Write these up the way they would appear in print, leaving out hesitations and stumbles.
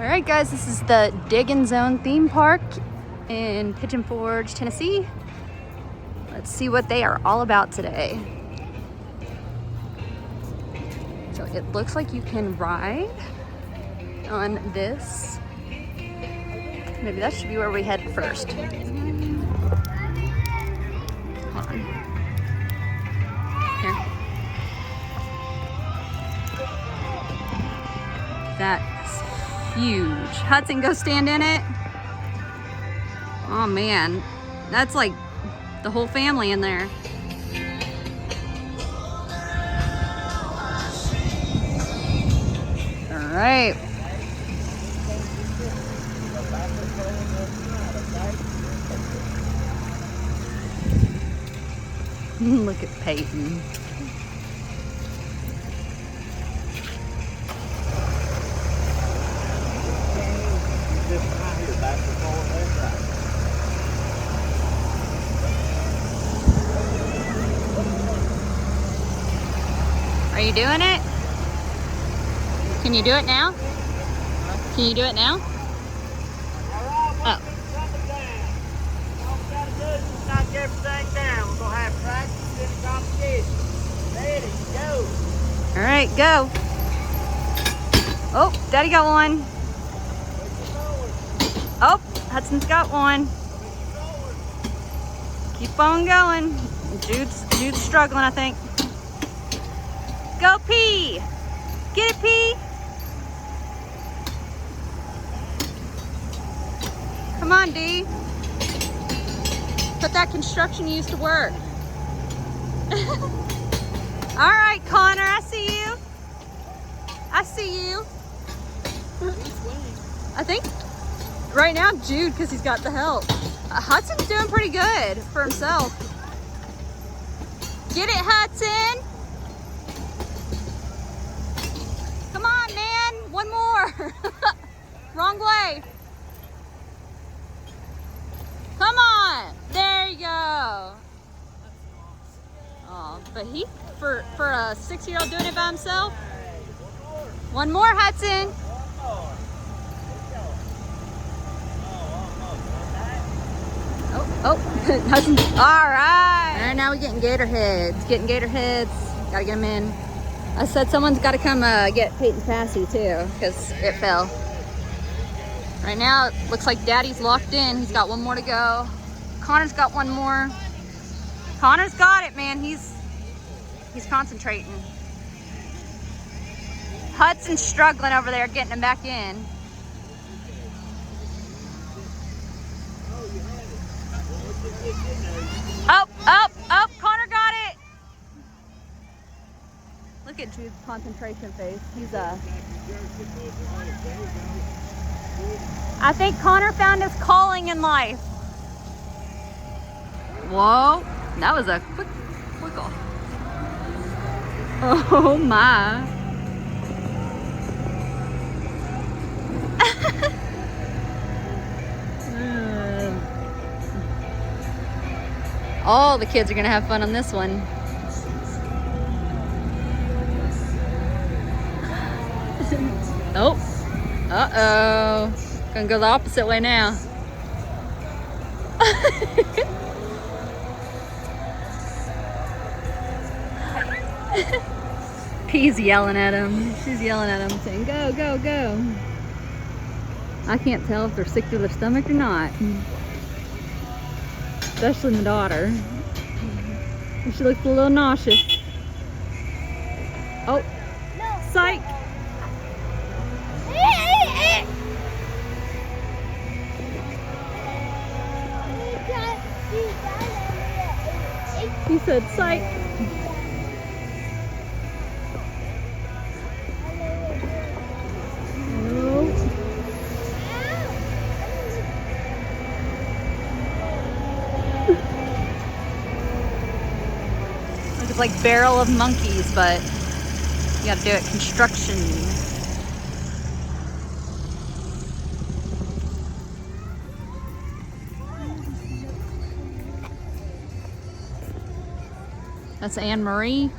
All right, guys, this is the Diggin' Zone theme park in Pigeon Forge, Tennessee. Let's see what they are all about today. So it looks like you can ride on this. Maybe that should be where we head first. Hold on. Here. That's huge. Hudson, go stand in it. Oh man, that's like the whole family in there. All right. Look at Peyton. Are you doing it? Can you do it now? Can you do it now? Oh. Knock everything down. We're gonna have practice in the competition. Ready, go. All right, go. Oh, Daddy got one. Oh, Hudson's got one. Keep on going. Jude's struggling, I think. Go P. Get it, P. Come on, D. Put that construction used to work. All right, Connor, I see you. I see you. I think right now Jude, because he's got the help. Hudson's doing pretty good for himself. Get it, Hudson. Come on, man. One more. Wrong way. Come on. There you go. Oh, but he, for a 6-year-old doing it by himself. One more, Hudson. Oh, Hudson. All right. All right, now we're getting gator heads. Gotta get them in. I said someone's got to come get Peyton Passy too, because it fell. Right now, it looks like Daddy's locked in. He's got one more to go. Connor's got one more. Connor's got it, man. He's concentrating. Hudson's struggling over there, getting him back in. Up, Connor got it. Look at Jude's concentration face. I think Connor found his calling in life. Whoa, that was a quick wiggle. Oh my. All the kids are gonna have fun on this one. Oh, uh-oh. Gonna go the opposite way now. P's yelling at him. She's yelling at him saying, go, go, go. I can't tell if they're sick to their stomach or not. Especially my daughter. She looks a little nauseous. Oh, psych. He said psych. It's like barrel of monkeys, but you gotta do it construction. That's Anne Marie,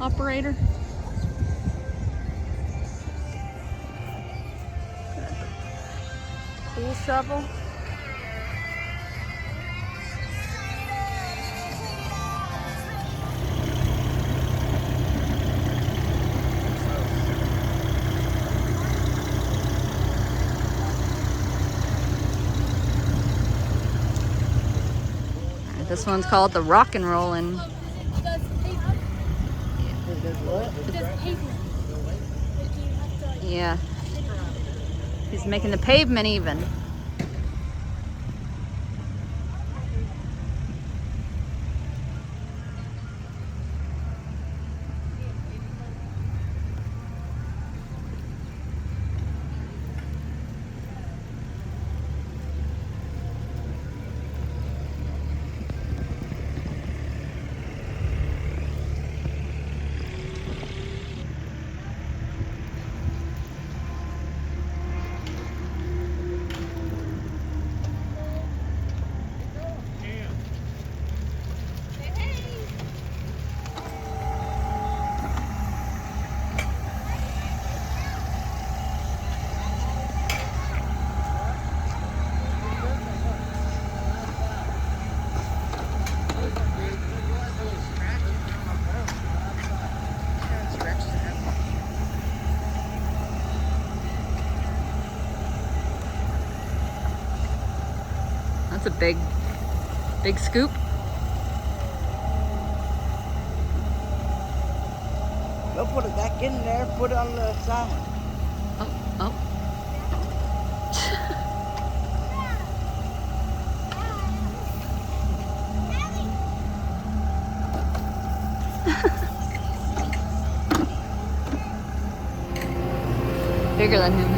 operator. Pool shovel. This one's called the Rock and Rollin'. Yeah. He's making the pavement even. That's a big scoop. We'll put it back in there, put it on the side. Oh. Bigger than him.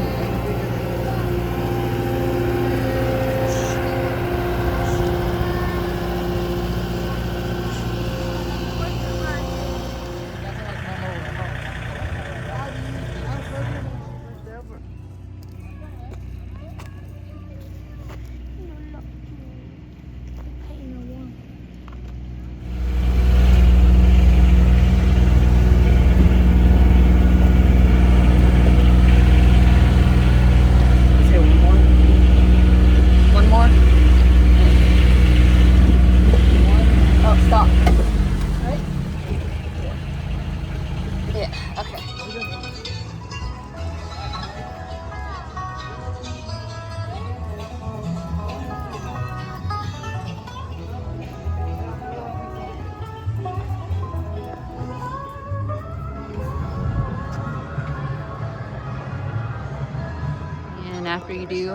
After you do,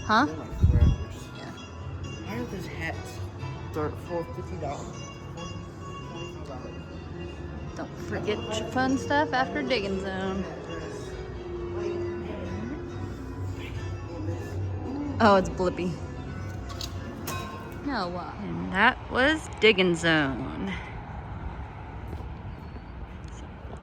huh? Yeah. Why are those hats for $50? Don't forget your fun stuff after digging zone. Oh, it's Blippi. Oh, wow. And that was digging zone.